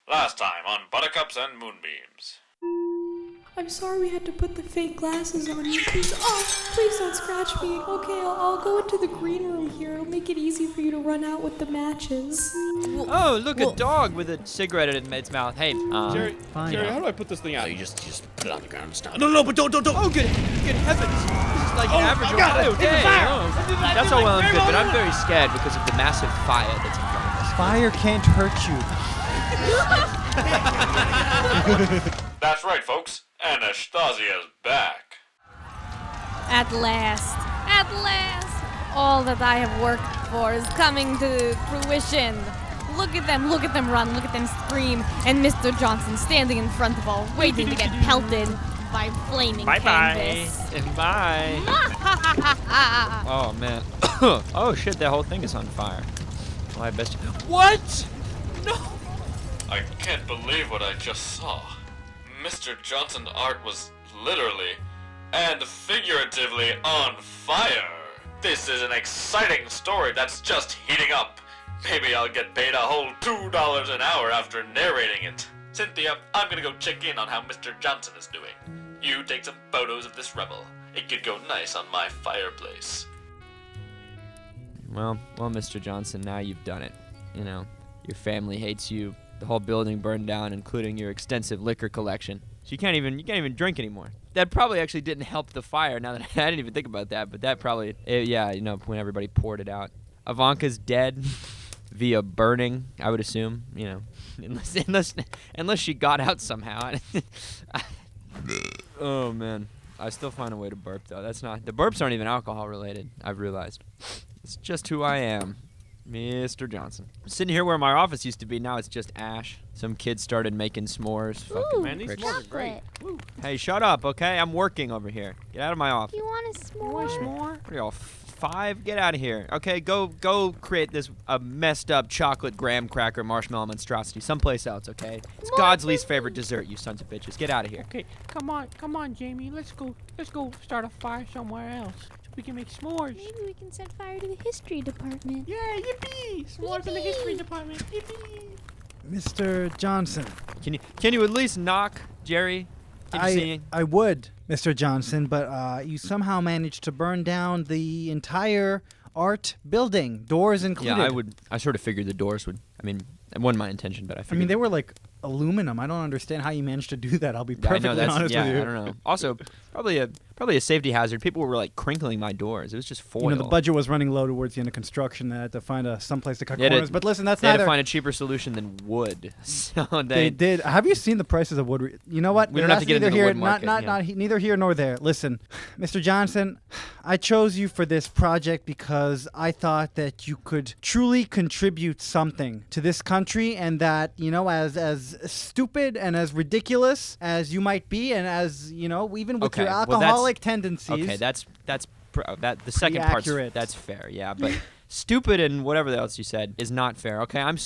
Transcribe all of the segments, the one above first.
Last time on Buttercups and Moonbeams. I'm sorry we had to put the fake glasses on you. Please don't scratch me. Okay, I'll go into the green room here. It'll make it easy for you to run out with the matches. Oh, look, a dog with a cigarette in its mouth. Hey, Jerry, fine. Jerry, how do I put this thing out? You just put it on the ground and stop. No, but don't. Oh, good heavens. This is like an average Ohio day. That's all well and good, but I'm very scared because of the massive fire that's in front of us. Fire can't hurt you. That's right, folks. Anastasia's back. At last, all that I have worked for is coming to fruition. Look at them run, look at them scream, and Mr. Johnson standing in front of all, waiting to get pelted by flaming canvas. Bye. Oh, man. Oh, shit, that whole thing is on fire. Well, I best... What? No! I can't believe what I just saw. Mr. Johnson's art was literally and figuratively on fire. This is an exciting story that's just heating up. Maybe I'll get paid a whole $2 an hour after narrating it. Cynthia, I'm gonna go check in on how Mr. Johnson is doing. You take some photos of this rebel. It could go nice on my fireplace. Well, Mr. Johnson, now you've done it. You know, your family hates you. The whole building burned down, including your extensive liquor collection. So you can't even drink anymore. That probably actually didn't help the fire. Now that I didn't even think about that, but that probably, when everybody poured it out. Ivanka's dead via burning, I would assume. You know, unless she got out somehow. Oh man, I still find a way to burp though. The burps aren't even alcohol related. I've realized. It's just who I am. Mr. Johnson. I'm sitting here where my office used to be. Now it's just ash. Some kids started making s'mores. Fucking Man, these s'mores are great. Woo. Hey, shut up, okay? I'm working over here. Get out of my office. You want a s'more? What are y'all, 5? Get out of here. Okay, go create this messed up chocolate graham cracker marshmallow monstrosity someplace else, okay? It's God's least favorite dessert, you sons of bitches. Get out of here. Okay, come on, Jamie. Let's go start a fire somewhere else. We can make s'mores. Maybe we can set fire to the history department. Yeah, yippee! S'mores in the history department. Yippee! Mr. Johnson. Can you at least knock, Jerry? I would, Mr. Johnson, but you somehow managed to burn down the entire art building, doors included. Yeah, I sort of figured the doors would. I mean, it wasn't my intention, but I figured. I mean, they were like aluminum. I don't understand how you managed to do that. I'll be perfectly honest with you. I don't know. Also, probably a safety hazard. People were like crinkling my doors. It was just foil. You know, the budget was running low towards the end of construction. They had to find someplace to cut corners. But listen, that's they neither. had to find a cheaper solution than wood. So they did. Have you seen the prices of wood? You know what? We don't have to get into the wood market. Neither here nor there. Listen, Mr. Johnson, I chose you for this project because I thought that you could truly contribute something to this country, and that, you know, as stupid and as ridiculous as you might be, and as, you know, even with your alcoholic tendencies. Okay, that's the second part's that's fair, yeah, but stupid and whatever else you said is not fair. Okay, I'm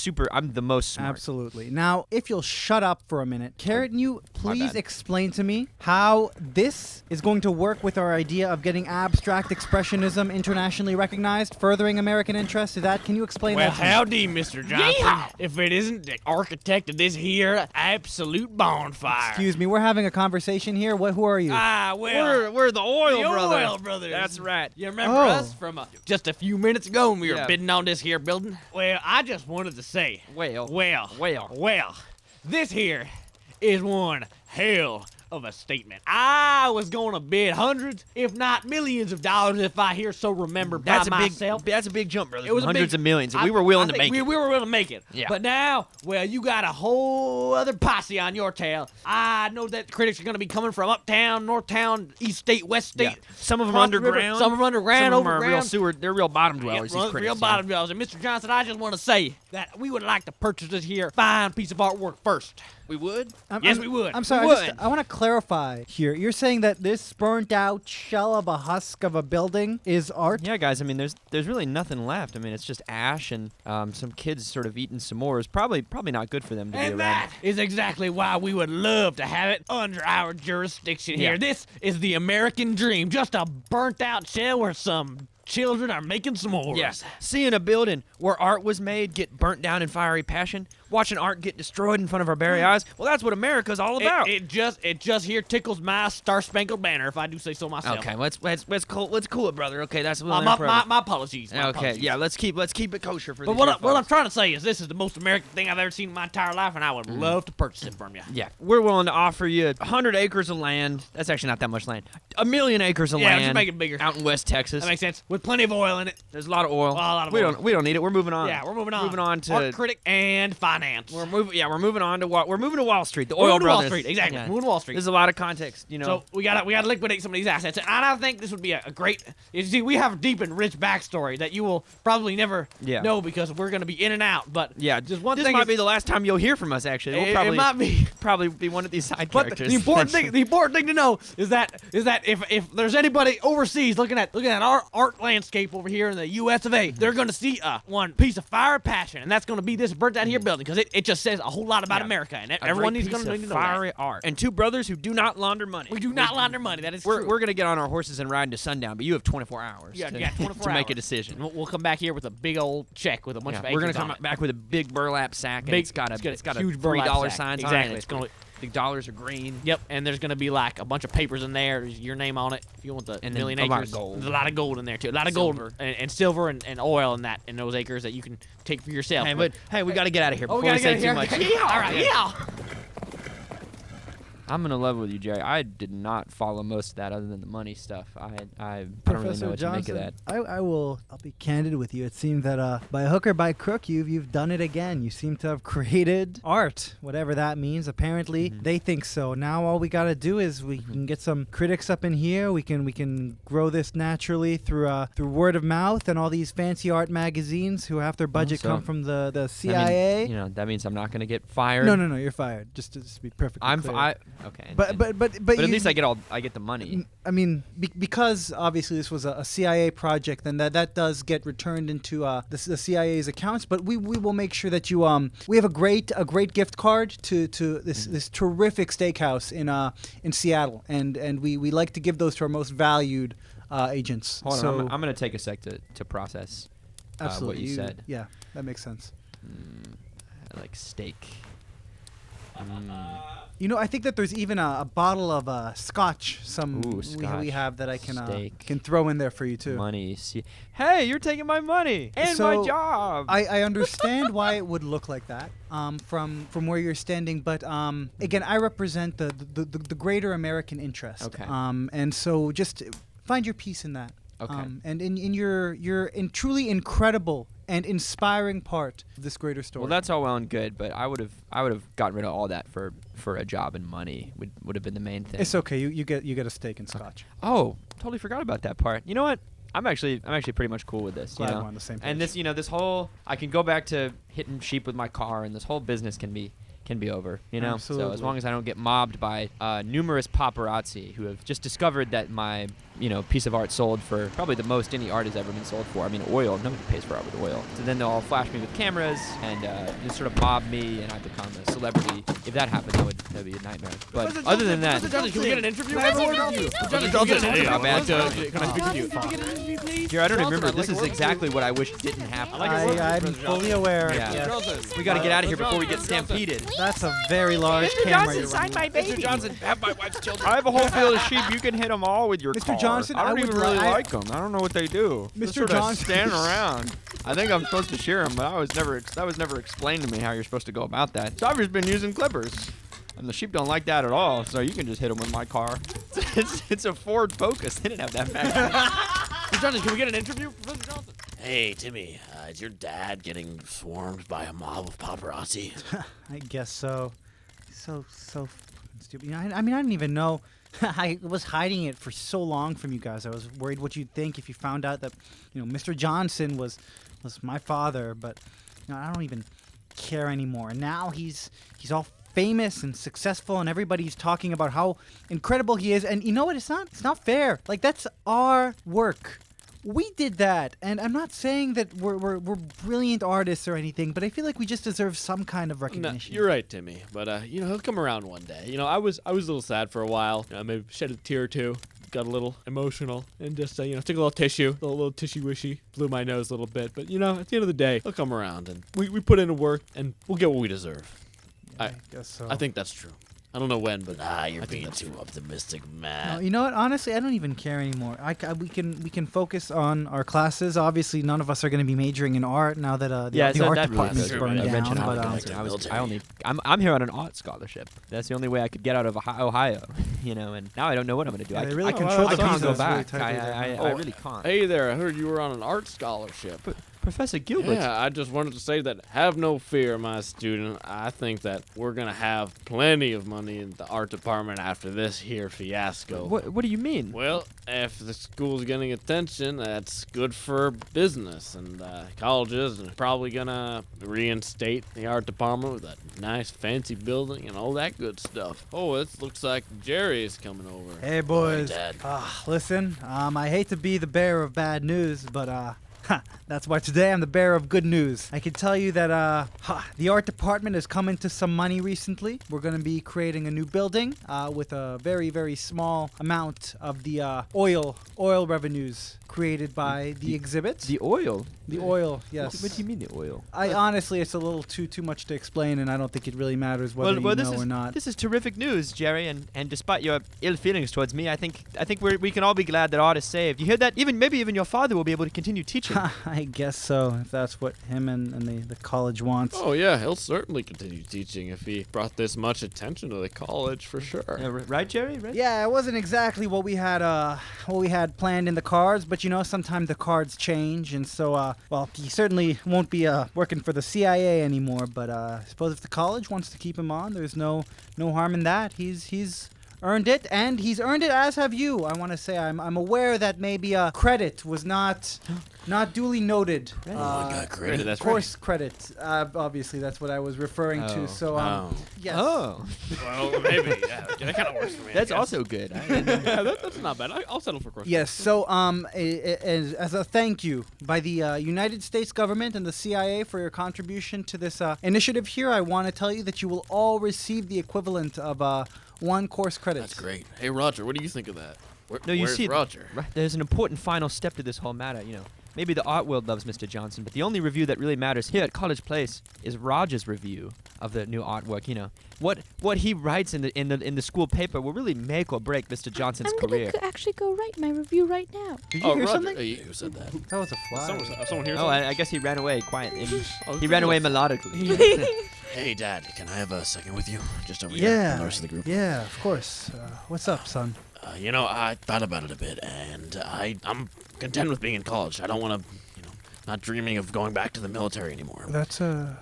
the most smart. Absolutely. Now, if you'll shut up for a minute, can you please explain to me how this is going to work with our idea of getting abstract expressionism internationally recognized, furthering American interests? Can you explain that to me? Well, howdy, Mr. Johnson. Yeehaw! If it isn't the architect of this here absolute bonfire. Excuse me, we're having a conversation here. Who are you? We're the Oil Brothers. That's right. You remember us from just a few minutes ago when we were bidding on this here building? Well, I just wanted to say. Well, this here is one hell of a statement. I was going to bid hundreds, if not millions of dollars, if I here so remember by myself. That's a big jump, brother. It was hundreds of millions. We were willing to make it. We were willing to make it. Yeah. But now, well, you got a whole other posse on your tail. I know that critics are going to be coming from uptown, northtown, east state, west state. Yeah. Some of them underground. Some of them underground, Some of them are real sewer. They're real bottom dwellers. Yeah, real bottom dwellers. And Mr. Johnson, I just want to say that we would like to purchase this here fine piece of artwork first. We would? Yes, we would. I'm sorry. I want to clarify here. You're saying that this burnt-out shell of a husk of a building is art? Yeah, guys. I mean, there's really nothing left. I mean, it's just ash and some kids sort of eating s'mores. Probably not good for them to be around. And that is exactly why we would love to have it under our jurisdiction here. This is the American dream. Just a burnt-out shell where some children are making s'mores. Yes. Seeing a building where art was made get burnt down in fiery passion watching art get destroyed in front of our very eyes. Well, that's what America's all about. It just here tickles my star-spangled banner, if I do say so myself. Okay, let's cool it, brother. Okay, that's my apologies. Okay, apologies. yeah, let's keep it kosher for But these what I'm trying to say is this is the most American thing I've ever seen in my entire life, and I would love to purchase it from you. Yeah, we're willing to offer you 100 acres of land. That's actually not that much land. 1 million acres of land. Yeah, just make it bigger. Out in West Texas. That makes sense. With plenty of oil in it. There's a lot of oil. A lot of oil. We don't need it. We're moving on. Yeah, we're moving on. Moving on to art critic and finance. We're moving on to Wall Street. The oil brothers. Wall Street, exactly. Yeah. Moving to Wall Street. There's a lot of context, you know. So we gotta liquidate some of these assets, and I think this would be a great. You see, we have a deep and rich backstory that you will probably never know because we're gonna be in and out. But yeah, just one this thing. This might is, be the last time you'll hear from us. Actually, we'll it might be one of these side but characters. the important thing to know is that if there's anybody overseas looking at our art landscape over here in the U.S. of A, they're gonna see one piece of fire and passion, and that's gonna be this burnt out here building because it just says a whole lot about America, and everyone needs to know that. Fiery art. And two brothers who do not launder money. We do not launder money. That is true. We're gonna get on our horses and ride to sundown, but you have 24 hours. Yeah, 24 to hours. make a decision. We'll come back here with a big old check with a bunch of acres. We're gonna come back with a big burlap sack, and it's got a huge $3 signs exactly. on it. It's gonna. The dollars are green. Yep, and there's gonna be like a bunch of papers in there. There's your name on it. If you want the million acres, a lot of gold. There's a lot of gold in there too. A lot of gold and silver and oil in those acres that you can take for yourself. Hey, we got to get out of here before we say too much. All right, yeah. I'm gonna level with you, Jerry. I did not follow most of that other than the money stuff. I don't really know what to make of that. I'll be candid with you. It seems that by hook or by crook, you've done it again. You seem to have created art, whatever that means. Apparently, they think so. Now all we gotta do is we can get some critics up in here. We can grow this naturally through word of mouth and all these fancy art magazines who have their budget come from the CIA. I mean, that means I'm not gonna get fired. No, you're fired. Just to be perfectly clear. Okay. But at least I get the money. I mean, because obviously this was a CIA project, then that does get returned into the CIA's accounts. But we will make sure that you we have a great gift card to this terrific steakhouse in Seattle, and we like to give those to our most valued agents. Hold on, I'm gonna take a sec to process absolutely what you said. Yeah, that makes sense. I like steak. You know, I think that there's even a bottle of scotch. Scotch. We have that I can throw in there for you too. Money. Hey, you're taking my money and my job. I understand why it would look like that from where you're standing, but again, I represent the greater American interest. Okay. And so just find your peace in that. Okay. And in your truly incredible and inspiring part of this greater story. Well, that's all well and good, but I would have gotten rid of all that for a job and money would have been the main thing. It's okay. You get a steak and scotch. Oh, totally forgot about that part. You know what? I'm actually pretty much cool with this. Glad we're on the same page. And this whole I can go back to hitting sheep with my car, and this whole business can be over, you know? Absolutely. So as long as I don't get mobbed by numerous paparazzi who have just discovered that my, piece of art sold for probably the most any art has ever been sold for. I mean, oil. Nobody pays for art with oil. So then they'll all flash me with cameras and just sort of mob me, and I become a celebrity. If that happened, that would be a nightmare. But other than that... Can we get an interview? How bad? Can I speak to you? Can we get an interview, please? Here, I don't remember. This is exactly what I wish didn't happen. I'm fully aware. Yeah. Yes. We got to get out of here before we get stampeded. That's a very large camera you're running. my baby. Mr. Johnson, have my wife's children. I have a whole field of sheep. You can hit them all with your car. Mr. Johnson, I don't even really like them. I don't know what they do. Mr. Johnson, standing around. I think I'm supposed to shear them, but that was never explained to me how you're supposed to go about that. So I've just been using clippers. And the sheep don't like that at all, so you can just hit them with my car. It's a Ford Focus. They didn't have that back then. Mr. Johnson, can we get an interview for Mr. Johnson? Hey, Timmy, is your dad getting swarmed by a mob of paparazzi? I guess so. So fucking stupid. I mean, I didn't even know. I was hiding it for so long from you guys. I was worried what you'd think if you found out that, Mr. Johnson was my father. But I don't even care anymore. And now he's all famous and successful, and everybody's talking about how incredible he is. And you know what? It's not fair. Like, that's our work. We did that, and I'm not saying that we're brilliant artists or anything, but I feel like we just deserve some kind of recognition. No, you're right, Timmy. But he'll come around one day. I was a little sad for a while. I maybe shed a tear or two. got a little emotional and just, took a little tissue, a little tissue-wishy, blew my nose a little bit. But, at the end of the day, he'll come around, and we put in the work, and we'll get what we deserve. I guess so. I think that's true. I don't know when, but You're being too optimistic, man. No, you know what? Honestly, I don't even care anymore. We can focus on our classes. Obviously, none of us are going to be majoring in art now that the art department is burned down. I'm here on an art scholarship. That's the only way I could get out of Ohio, and now I don't know what I'm going to do. Yeah, I they really I control the can't go visas really back. tightly I really can't. Hey there, I heard you were on an art scholarship. Professor Gilbert. Yeah, I just wanted to say that have no fear, my student. I think that we're going to have plenty of money in the art department after this here fiasco. What do you mean? Well, if the school's getting attention, that's good for business, and colleges are probably going to reinstate the art department with that nice fancy building and all that good stuff. Oh, it looks like Jerry's coming over. Hey, boys. Hey, Dad. Listen, I hate to be the bearer of bad news, but that's why today I'm the bearer of good news. I can tell you that the art department has come into some money recently. We're going to be creating a new building with a very, very small amount of the oil revenues created by the exhibits. The oil? The oil, yes. What do you mean the oil? Honestly, it's a little too much to explain, and I don't think it really matters whether you know or not. This is terrific news, Jerry, and despite your ill feelings towards me, I think we can all be glad that art is saved. You hear that? Maybe even your father will be able to continue teaching. I guess so, if that's what him and the college wants. Oh, yeah, he'll certainly continue teaching if he brought this much attention to the college, for sure. Right, Jerry? Right? Yeah, it wasn't exactly what we had planned in the cards, but sometimes the cards change, and so he certainly won't be working for the CIA anymore. But I suppose if the college wants to keep him on, there's no harm in that. He's earned it, and he's earned it, as have you. I want to say I'm aware that maybe credit was not duly noted. got credit. That's course credit. Obviously, that's what I was referring to. So yes. Oh. Well, maybe. Yeah, that kind of works for me. That's also good. That's not bad. I'll settle for course. Yes. So as a thank you by the United States government and the CIA for your contribution to this initiative here, I want to tell you that you will all receive the equivalent of 1 course credit. That's great. Hey, Roger, what do you think of that? Where's Roger? Right, there's an important final step to this whole matter. Maybe the art world loves Mr. Johnson, but the only review that really matters here at College Place is Roger's review of the new artwork. What he writes in the school paper will really make or break Mr. Johnson's career. I'm gonna actually go write my review right now. Did you hear Roger. something? Hey, who said that? That was a fly. Someone here? Oh, I guess he ran away quietly. He ran away melodically. Hey, Dad, can I have a second with you? Just over here from the rest of the group. Yeah, of course. What's up, son? I thought about it a bit, and I'm content with being in college. I don't want to, not dreaming of going back to the military anymore. That's a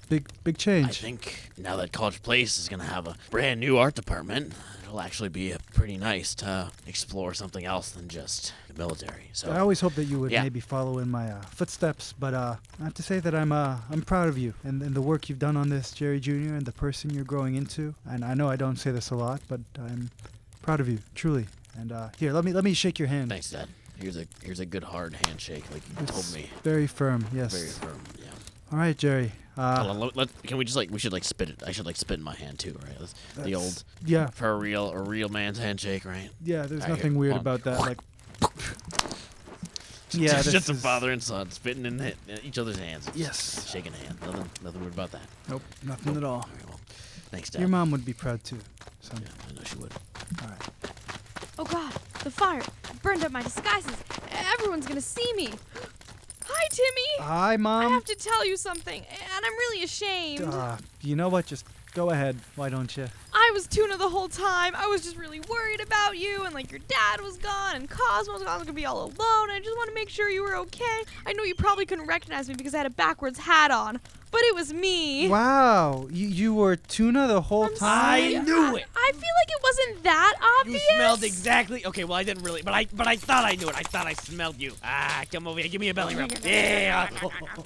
big change. I think now that College Place is going to have a brand new art department, it'll actually be pretty nice to explore something else than just the military. So I always hoped that you would yeah. maybe follow in my footsteps, but I have to say that I'm proud of you and the work you've done on this, Jerry Jr., and the person you're growing into. And I know I don't say this a lot, but I'm proud of you, truly. And here, let me shake your hand. Thanks, Dad. Here's a good hard handshake, like you told me. Very firm, yes. Very firm, yeah. All right, Jerry. Hold on, can we just we should spit it. I should spit in my hand too, right? The old for a real man's handshake, right? Yeah, there's Right, nothing here, weird hold on. about that. Like, yeah, it's this just a is- father and son spitting in each other's hands. Just Yes. shaking hands. Nothing weird about that. Nope, nothing at all. All right, well, thanks, Dad. Your mom would be proud too. So, Yeah, I know she would. all right. Oh God, the fire burned up my disguises. Everyone's gonna see me. Hi, Timmy. Hi, I Mom. have to tell you something, and I'm really ashamed. You know what? Just go ahead. Why don't you? I was Tuna the whole time. I was just really worried about you, and your dad was gone, and Cosmo was gone. I was gonna be all alone. I just want to make sure you were okay. I know you probably couldn't recognize me because I had a backwards hat on, but it was me. Wow, you were Tuna the whole I'm time? sorry. I knew it. I feel like it wasn't that obvious. You smelled exactly. Okay, well I didn't really, but I thought I knew it. I thought I smelled you. Come over here. Give me a belly rub. Yeah.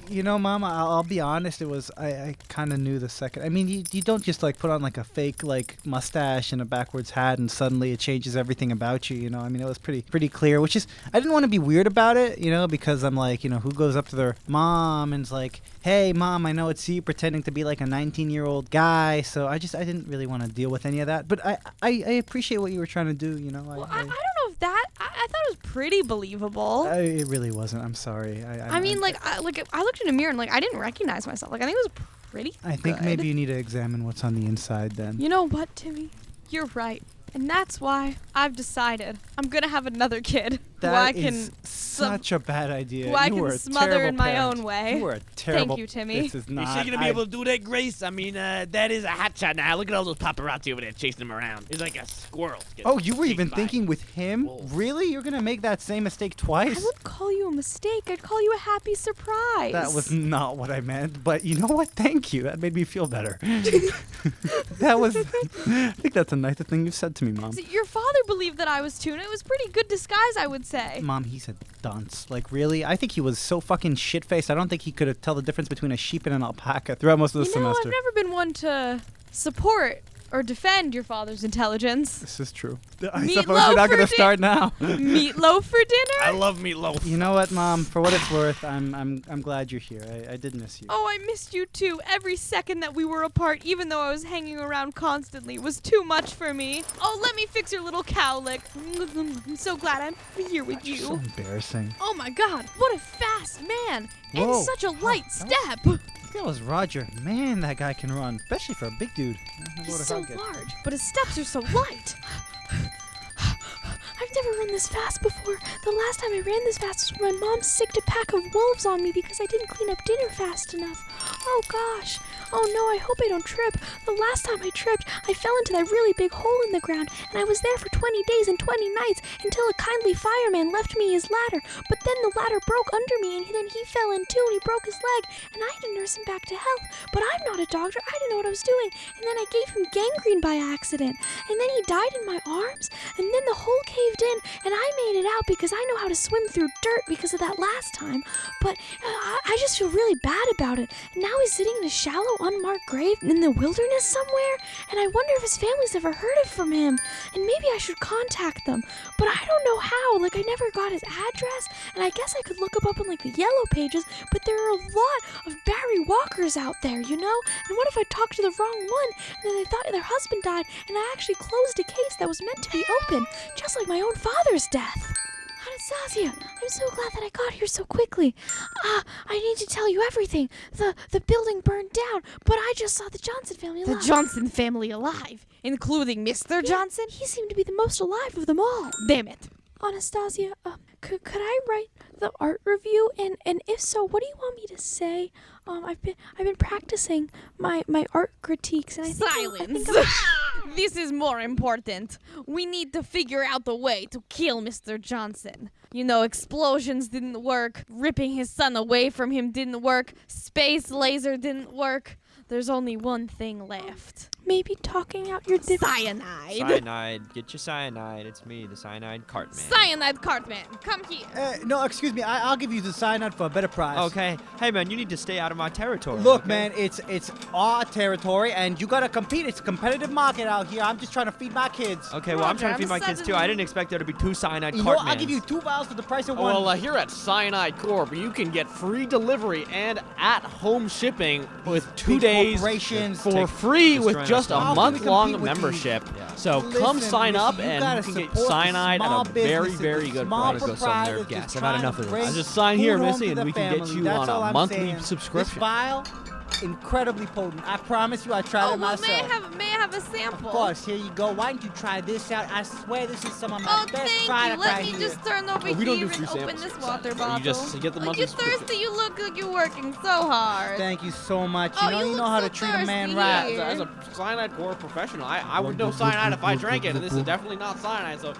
You know, Mom, I'll be honest. It was I kind of knew the second. I mean, you don't just put on a fake mustache and a backwards hat and suddenly it changes everything about you. I mean, it was pretty clear. Which is I didn't want to be weird about it. Because I'm who goes up to their mom and's like, hey, Mom, I know it's you pretending to be a 19-year-old guy. So I didn't really want to deal with any of that. But I appreciate what you were trying to do. Well, I don't know that, I thought it was pretty believable. It really wasn't. I'm sorry. I looked in a mirror and I didn't recognize myself. I think it was pretty I think good. maybe you need to examine what's on the inside then. You know what, Timmy? You're right. And that's why I've decided I'm going to have another kid who I can is such a bad idea. who I You were can a smother terrible in my parent. own way. You were a terrible. Thank you, Timmy. This is not. Is she gonna be able to do that, Grace? I mean, that is a hot shot now. Look at all those paparazzi over there chasing him around. It's like a squirrel. Oh, you were even by. thinking with him? Wolves. Really? You're gonna make that same mistake twice? I wouldn't call you a mistake. I'd call you a happy surprise. That was not what I meant, but you know what? Thank you. That made me feel better. That was. I think that's the nicest thing you've said to me, Mom. See, your father believed that I was tuna. It was pretty good disguise, I would say. Mom, he's a dunce. Like, really? I think he was so fucking shit-faced. I don't think he could have tell the difference between a sheep and an alpaca throughout most of the You know, semester. I've never been one to support or defend your father's intelligence. This is true. I Meatloaf suppose we're not for gonna start now. Meatloaf for dinner? I love meatloaf. You know what, Mom? For what it's worth, I'm glad you're here. I did miss you. Oh, I missed you too. Every second that we were apart, even though I was hanging around constantly, was too much for me. Oh, let me fix your little cowlick. I'm so glad I'm here with you. So embarrassing. Oh my god, what a fast man! Whoa. And such a light step! That was Roger. Man, that guy can run, especially for a big dude. He's so large, but his steps are so light. I've never run this fast before. The last time I ran this fast was when my mom sicked a pack of wolves on me because I didn't clean up dinner fast enough. Oh gosh. Oh no, I hope I don't trip. The last time I tripped, I fell into that really big hole in the ground, and I was there for 20 days and 20 nights until a kindly fireman left me his ladder. But then the ladder broke under me, and then he fell in too, and he broke his leg, and I had to nurse him back to health. But I'm not a doctor. I didn't know what I was doing. And then I gave him gangrene by accident. And then he died in my arms, and then the hole caved in, and I made it out because I know how to swim through dirt because of that last time. But I just feel really bad about it. And now he's sitting in a shallow, unmarked grave in the wilderness somewhere, and I wonder if his family's ever heard from him. And maybe I should contact them, but I don't know how. Like, I never got his address, and I guess I could look him up on, like, the yellow pages, but there are a lot of Barry Walkers out there, you know? And what if I talked to the wrong one, and then they thought their husband died, and I actually closed a case that was meant to be open, just like my own father's death? Anastasia, I'm so glad that I got here so quickly. I need to tell you everything. The building burned down, but I just saw the Johnson family alive. The Johnson family alive, including Mr. Johnson? He seemed to be the most alive of them all. Damn it. Anastasia, could I write the art review? And if so, what do you want me to say? I've been practicing my art critiques, and I think Silence. This is more important. We need to figure out the way to kill Mr. Johnson. You know, explosions didn't work. Ripping his son away from him didn't work. Space laser didn't work. There's only one thing left. Maybe talking out your Cyanide. Cyanide. Get your cyanide. It's me, the cyanide cartman. Cyanide Cartman, come here. No, excuse me. I'll give you the cyanide for a better price. Okay. Hey, man, you need to stay out of my territory. Look, okay? man, it's our territory, and you gotta compete. It's a competitive market out here. I'm just trying to feed my kids. Okay, well, I'm trying to feed my kids, too. I didn't expect there to be 2 cyanide cartmans. I'll give you 2 vials for the price of one. Well, here at Cyanide Corp, you can get free delivery and at-home shipping with 2 days corporations for free with destroying just us all. a month-long membership. Yeah. So come Listen, sign up listen, you and gotta you can get support the cyanide small at a very, businesses, very the good small price. Go sell nerve proprietors gas. that's I've had trying enough to of this. bring Just sign here, food home Missy, to and the we can get family. you That's on all a I'm monthly saying. subscription. This vial, incredibly potent. I promise you, I tried it May I myself. have a sample? Of course, here you go. Why don't you try this out? I swear this is some of my Oh, best thank product you. Let right me here. just turn over we don't here do free and open samples. this water You bottle. just get the Are monthly you subscription. thirsty? You look like you're working so hard. Thank you so much. Oh, You you know look how so to treat a man thirsty right. here. As a Cyanide Corp professional, I would know cyanide if I drank it, and this is definitely not cyanide, so...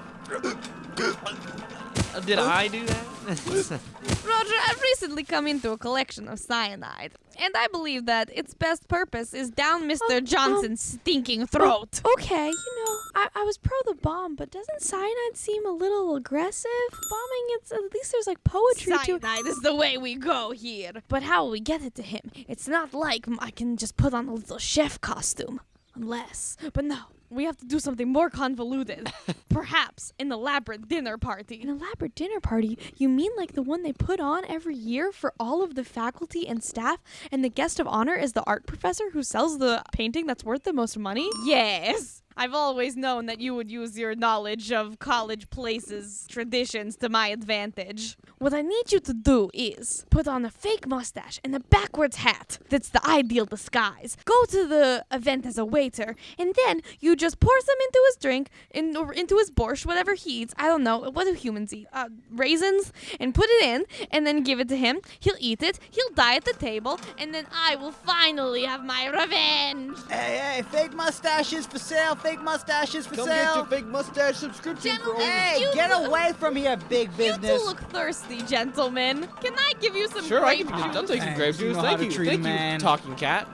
Did I do that? Roger, I've recently come into a collection of cyanide, and I believe that its best purpose is down Mr. Johnson's stinking throat. Okay, you know, I was pro the bomb, but doesn't cyanide seem a little aggressive? Bombing, it's at least there's like poetry to it. Cyanide is the way we go here. But how will we get it to him? It's not like I can just put on a little chef costume. Unless. But no, we have to do something more convoluted. Perhaps an elaborate dinner party. An elaborate dinner party? You mean like the one they put on every year for all of the faculty and staff, and the guest of honor is the art professor who sells the painting that's worth the most money? Yes. I've always known that you would use your knowledge of college places, traditions to my advantage. What I need you to do is put on a fake mustache and a backwards hat. That's the ideal disguise. Go to the event as a waiter, and then you just pour some into his drink, or into his borscht, whatever he eats. I don't know. What do humans eat? Raisins? And put it in, and then give it to him. He'll eat it. He'll die at the table, and then I will finally have my revenge. Hey, fake mustaches for sale. Fake mustaches for Come sale. get your fake mustache subscription Gentlemen, for Hey, get away from here, big You business. two look thirsty, gentlemen. Can I give you some Sure, I grape can. juice? I'll take some grape You juice. know how Thank to you, treat a man. talking cat.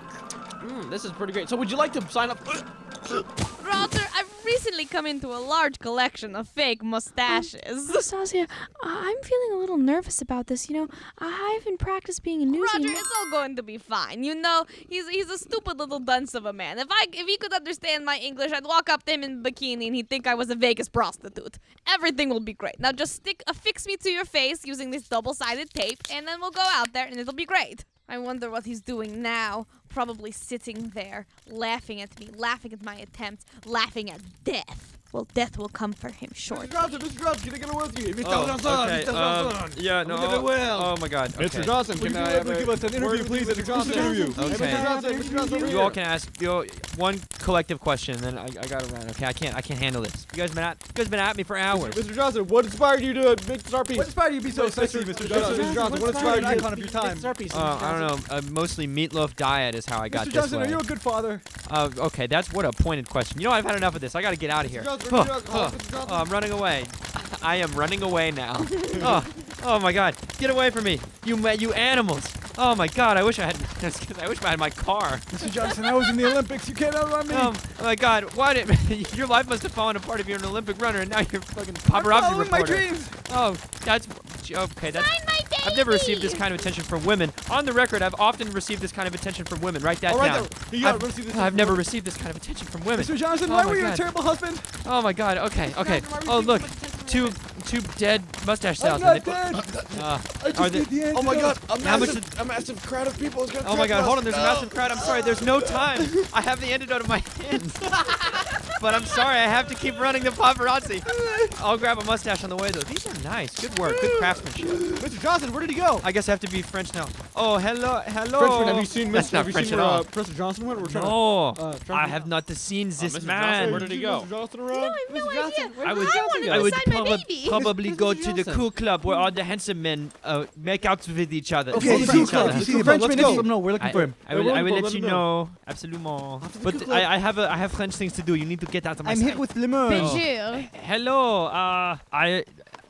This is pretty great. So, would you like to sign up? Roger, I've recently come into a large collection of fake mustaches. Anastasia, I'm feeling a little nervous about this. You know, I haven't practiced being a newsie. Roger, it's all going to be fine. You know, he's a stupid little dunce of a man. If he could understand my English, I'd walk up to him in a bikini and he'd think I was a Vegas prostitute. Everything will be great. Now just affix me to your face using this double-sided tape, and then we'll go out there and it'll be great. I wonder what he's doing now. Probably sitting there, laughing at me, laughing at my attempt, laughing at death. Well, death will come for him shortly. Mr. Johnson, can I get a word with you? Mr. Okay. Johnson. Yeah. No. Oh my God. Okay. Mr. Johnson, can I give us an interview, please? Mr. Johnson. Okay. Mr. Johnson, You all can ask one collective question, and then I gotta run. Okay, I can't handle this. You guys been at me for hours. Mr. Johnson, what inspired you to make this art piece? What inspired you to be so sexy, Mr. Johnson, what inspired you to make this art piece? I don't know. Mostly meatloaf diet is how I got Mr. this Johnson, way. are you a good father? Okay, that's what a pointed question. You know, I've had enough of this. I gotta get out of here. I'm running away. I am running away now. Oh my God! Get away from me, you animals! Oh my God! I wish I had my car. Mr. Johnson, I was in the Olympics. You can't outrun me. Oh my God! Your life must have fallen apart if you're an Olympic runner, and now you're fucking paparazzi reporter. my dreams. Oh, that's okay. Sign my I've never baby! received this kind of attention from women. On the record, I've often received this kind of attention from women. Write that down. I've never received this kind of attention from women. Mr. Johnson, Oh why my were you a God. terrible husband? Oh my God. Okay. Oh look, two dead mustache I'm salesmen. not dead. I just Are they- need the Oh my God, How much a massive crowd of people is going to Oh my God, hold on, there's a massive crowd. I'm sorry, there's no time. I have the antidote in my hands. But I'm sorry, I have to keep running the paparazzi. I'll grab a mustache on the way though. These are nice. Good work, good craftsmanship. Mr. Johnson, where did he go? I guess I have to be French now. Oh, hello. Frenchman, have you seen That's not French at all. Professor Johnson went? We're trying No, to, I have not seen this Mr. man. Johnson, where did he go? Mr. Johnson around? No, I have no idea. I would, wanted I to would sign my baby. probably Mr. go to the Johnson. cool club where all the handsome men make out with each other. Okay, with see each other. the Frenchman. Let him know. We're looking for him. I will Let let you him know. Absolument. But I have French things to do. You need to get out of my I'm sight. here with Lemur. Bonjour. Hello.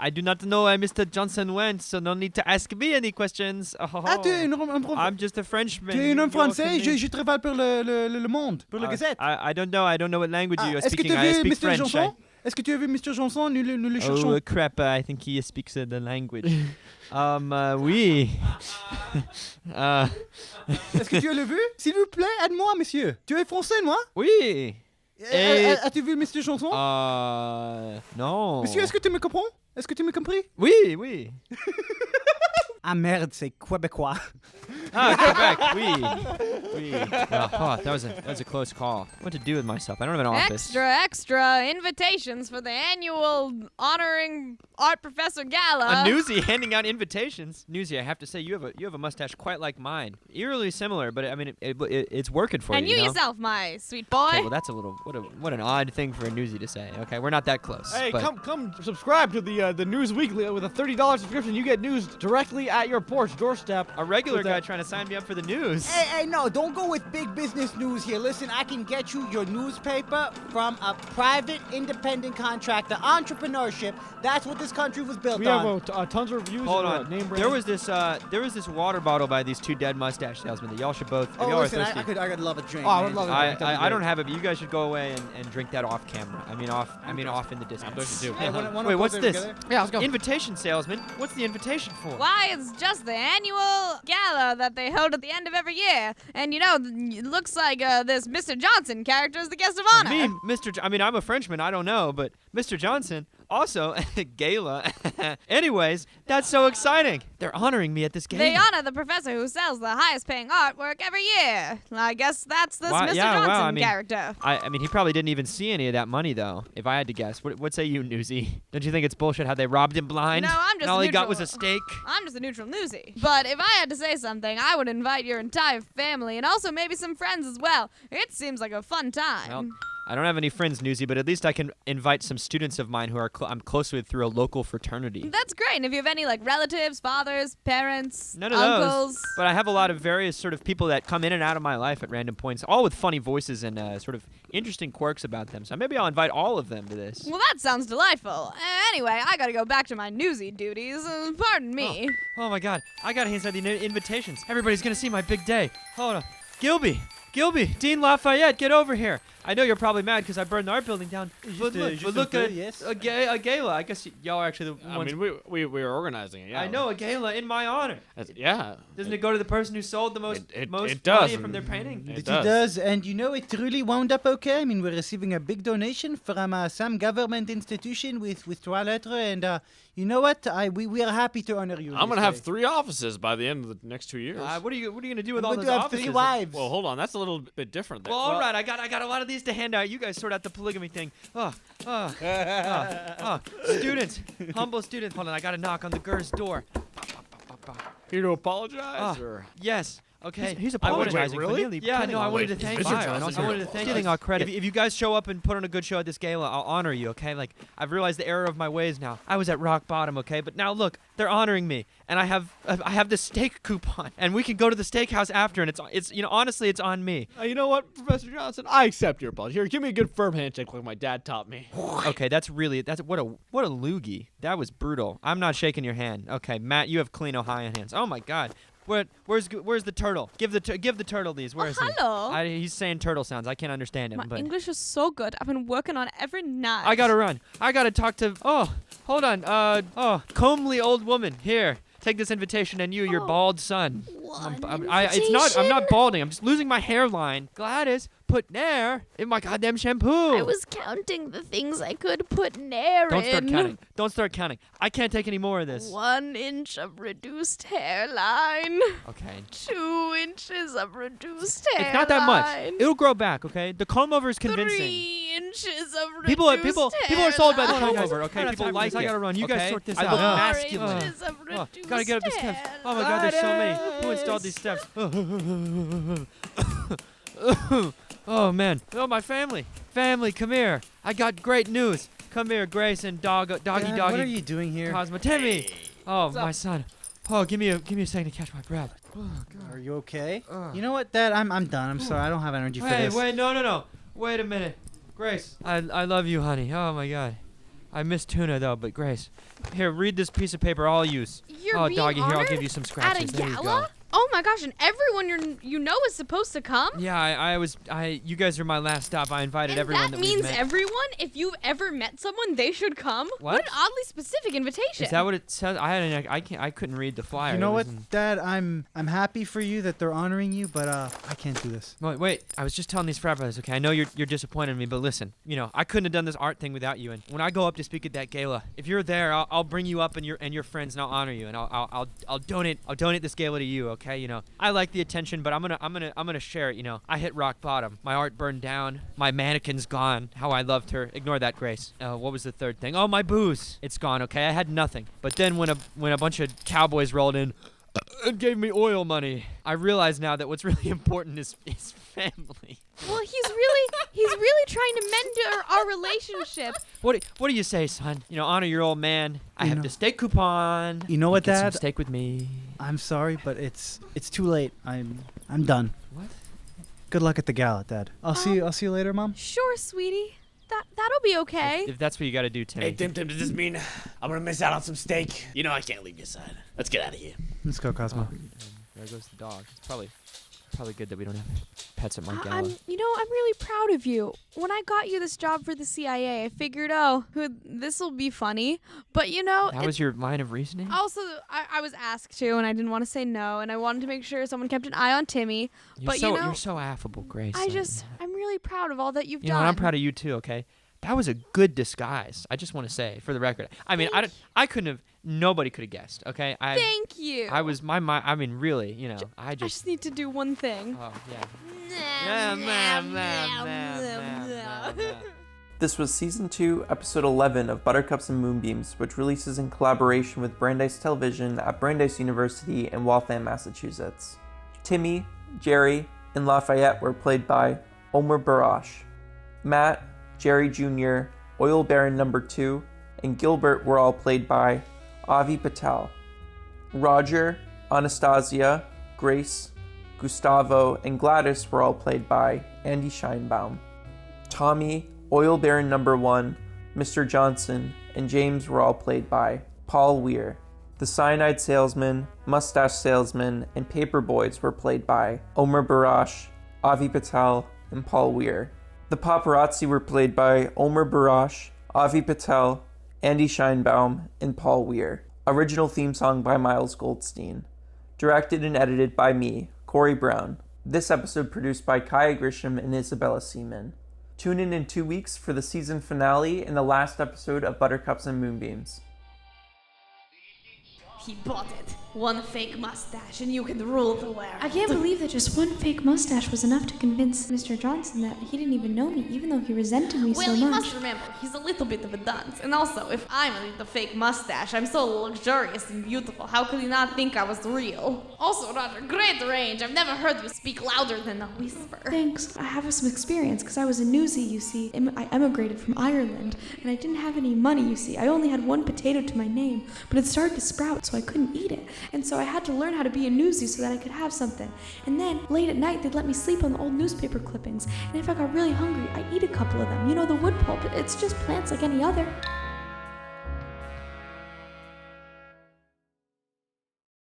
I do not know where Mr. Johnson went, so no need to ask me any questions. Ah, tu es I'm just a Frenchman. tu es un homme You all français. can- Je travaille pour le Monde, pour la Gazette. I don't know. I don't know what language you are Est-ce que speaking. tu as I vu speak Mr. French. Johnson? Est-ce que tu as vu Mr. Johnson? Nous le Oh cherchons. crap! I think he speaks the language. Oui. Est-ce que tu l'as vu? S'il vous plaît, aide-moi, monsieur. Tu es français, moi? Oui. As-tu vu Mr. Johnson? Non. Monsieur, est-ce que tu me comprends? Est-ce que tu m'as compris? Oui. Ah merde, c'est québécois. Ah, Quebec. Oui. Oh, that was a close call. What to do with myself? I don't have an office. Extra invitations for the annual honoring art professor gala. A newsie handing out invitations. Newsie, I have to say you have a mustache quite like mine. Eerily similar, but I mean it's working for And you. you know? yourself, my sweet boy. Okay, well that's a little what an odd thing for a newsie to say. Okay, we're not that close. Hey, but come subscribe to the News Weekly with a $30 subscription. You get news directly at your porch doorstep. a regular with guy trying to sign me up for the news. Hey, no, don't go with big business news here. Listen, I can get you your newspaper from a private, independent contractor. Entrepreneurship, that's what this country was built We on. have tons of reviews. Hold and, on. name There brands. was this water bottle by these two dead mustache salesmen that y'all should both. If Oh, y'all are listen, thirsty. I could love a drink. Oh, I would man. love it. I don't have it, but you guys should go away and drink that off camera. I mean off in the distance. thirsty too. Hey, wanna Wait, put what's them this? together? Yeah, let's go. Invitation salesman. What's the invitation for? Why, it's just the annual gala that they hold at the end of every year. And you know, it looks like this Mr. Johnson character is the guest of honor. I'm a Frenchman. I don't know, but Mr. Johnson. Also, gala. Anyways, that's so exciting. They're honoring me at this gala. They honor the professor who sells the highest paying artwork every year. I guess that's this Mr. Johnson character. I mean, he probably didn't even see any of that money, though, if I had to guess. What say you, Newsy? Don't you think it's bullshit how they robbed him blind? No, I'm just and all he got was a steak? I'm just a neutral newsie. But if I had to say something, I would invite your entire family and also maybe some friends as well. It seems like a fun time. Well, I don't have any friends, Newsy, but at least I can invite some students of mine who are I'm close with through a local fraternity. That's great. And if you have any like relatives, fathers, parents, None of uncles. those. But I have a lot of various sort of people that come in and out of my life at random points, all with funny voices and sort of interesting quirks about them. So maybe I'll invite all of them to this. Well, that sounds delightful. Anyway, I gotta go back to my newsy duties. Pardon me. Oh my God. I gotta hand out the invitations. Everybody's gonna see my big day. Hold on. Gilby, Dean Lafayette, get over here. I know you're probably mad because I burned the art building down. But look at a gala. I guess y'all are actually the ones. I mean, we were organizing it, yeah. I know, a gala in my honor. Yeah. Doesn't it go to the person who sold the most it money does. from their painting? It does, and you know, it really wound up okay. I mean, we're receiving a big donation from some government institution with toiletry, and you know what? We are happy to honor you. I'm gonna have 3 offices by the end of the next 2 years. What are you gonna do with all those have offices? 3 wives. Well, hold on, that's a little bit different. Well, all right, I got a lot of these to hand out. You guys sort out the polygamy thing. Students, humble students. Hold on, I gotta knock on the GERS door. Here to apologize, or yes. Okay. He's apologizing. Wait, really? For nearly Yeah, no, I wanted to Mr. thank Johnson, I wanted to thank getting our credit. If you guys show up and put on a good show at this gala, I'll honor you, okay? Like, I've realized the error of my ways now. I was at rock bottom, okay? But now look, they're honoring me, and I have this steak coupon, and we can go to the steakhouse after, and it's honestly, it's on me. you know what, Professor Johnson? I accept your apology. Here, give me a good firm handshake like my dad taught me. Okay, that's what a loogie. That was brutal. I'm not shaking your hand. Okay, Matt, you have clean Ohio hands. Oh my God. Where's the turtle? Give the turtle these. Where is he? Hello. He's saying turtle sounds. I can't understand him. My but English is so good. I've been working on it every night. I gotta run. I gotta talk to. Oh, hold on. Comely old woman. Here, take this invitation, and your bald son. I'm not balding. I'm just losing my hairline. Gladys, put Nair in my goddamn shampoo. I was counting the things I could put Nair in. Don't start counting. I can't take any more of this. 1 inch of reduced hairline. Okay. 2 inches of reduced hairline. It's not that much. It'll grow back, okay? The comb over is convincing. 3 inches of reduced People are sold by the hairline. comb over, okay? People like it. I gotta run. You guys okay? sort this I out. look 4 masculine. inches of reduced Gotta get up the steps. Oh my God, there's so many. Who installed these steps? Oh man. Oh, my family. Family, come here. I got great news. Come here, Grace and doggy. Dad, what are you doing here? Cosmo, Timmy. Oh, my son. Oh, give me a second to catch my breath. Oh, God. Are you okay? You know what, Dad? I'm done. I'm sorry. I don't have energy for this. Wait, no. Wait a minute. Grace, I love you, honey. Oh my God. I miss tuna though, but Grace, here, read this piece of paper I'll use. You're being doggy, here, I'll honored give you some scratches. at a There you gala? go. Oh my gosh, and everyone you know is supposed to come? Yeah, you guys are my last stop. I invited everyone that we've means met. everyone? If you've ever met someone, they should come? What? An oddly specific invitation. Is that what it says? I couldn't read the flyer. You know what, Dad? I'm happy for you that they're honoring you, but I can't do this. Wait. I was just telling these frat brothers, okay? I know you're disappointed in me, but listen, I couldn't have done this art thing without you. And when I go up to speak at that gala, if you're there, I'll bring you up and your friends, and I'll honor you, and I'll donate this gala to you, okay? I like the attention, but I'm gonna share it. I hit rock bottom. My art burned down. My mannequin's gone. How I loved her. Ignore that, Grace. What was the third thing? Oh, my booze. It's gone. Okay, I had nothing. But then when a bunch of cowboys rolled in and gave me oil money, I realize now that what's really important is family. Well, he's really trying to mend our relationship. What do you say, son? Honor your old man. I have the steak coupon. You know what, Get Dad? some steak with me. I'm sorry, but it's too late. I'm done. What? Good luck at the gala, Dad. I'll see you later, Mom. Sure, sweetie. That'll be okay. If that's what you got to do, Timmy. Hey, Tim, does this mean I'm going to miss out on some steak? I can't leave your side. Let's get out of here. Let's go, Cosmo. There goes the dog. It's probably good that we don't have pets at my gala. I'm really proud of you. When I got you this job for the CIA, I figured, this will be funny. But that was your line of reasoning? Also, I was asked to, and I didn't want to say no, and I wanted to make sure someone kept an eye on Timmy. You're so affable, Grace. I'm really proud of all that you've done. You know what? I'm proud of you too, okay? That was a good disguise. I just want to say, for the record. I mean, I couldn't have. Nobody could have guessed. Okay. Thank you. I was my mind. I mean, really, you know, I just need to do one thing. Oh This was Season 2, Episode 11 of Buttercups and Moonbeams, which releases in collaboration with Brandeis Television at Brandeis University in Waltham, Massachusetts. Timmy, Jerry, and Lafayette were played by Omer Barash. Matt, Jerry Jr., Oil Baron No. 2, and Gilbert were all played by Avi Patel. Roger, Anastasia, Grace, Gustavo, and Gladys were all played by Andie Sheinbaum. Tommy, Oil Baron No. 1, Mr. Johnson, and James were all played by Paul Weir. The Cyanide Salesmen, Mustache Salesmen, and Paperboys were played by Omer Barash, Avi Patel, and Paul Weir. The Paparazzi were played by Omer Barash, Avi Patel, Andie Sheinbaum, and Paul Weir. Original theme song by Miles Goldstein. Directed and edited by me, Corey Brown. This episode produced by Kaija Grisham and Isabella Seemann. Tune in 2 weeks for the season finale and the last episode of Buttercups and Moonbeams. He bought it. One fake mustache and you can rule the world. I can't believe that just one fake mustache was enough to convince Mr. Johnson that he didn't even know me, even though he resented me so much. Well, you must remember, he's a little bit of a dunce. And also, if I'm the fake mustache, I'm so luxurious and beautiful. How could he not think I was real? Also, Roger, great range. I've never heard you speak louder than a whisper. Thanks. I have some experience, because I was a newsie, you see. I emigrated from Ireland, and I didn't have any money, you see. I only had one potato to my name, but it started to sprout, so I couldn't eat it. And so I had to learn how to be a newsie so that I could have something. And then, late at night, they'd let me sleep on the old newspaper clippings. And if I got really hungry, I'd eat a couple of them. You know, the wood pulp, it's just plants like any other.